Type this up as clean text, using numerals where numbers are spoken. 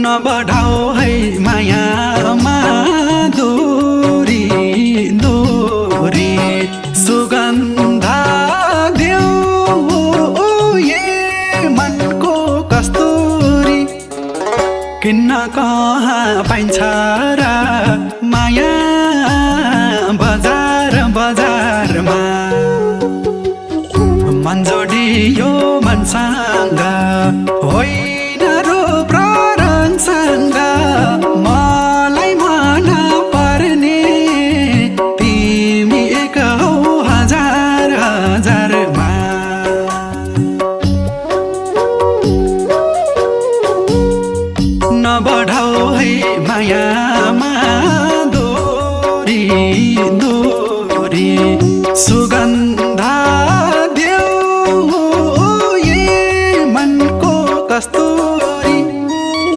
नबढाओ है मायामा दूरी दूरी सुगन्धा देऊ ये मनको कस्तुरी किन्न कहाँ पाइन्छ र माया बजार बजारमा मन जोडियो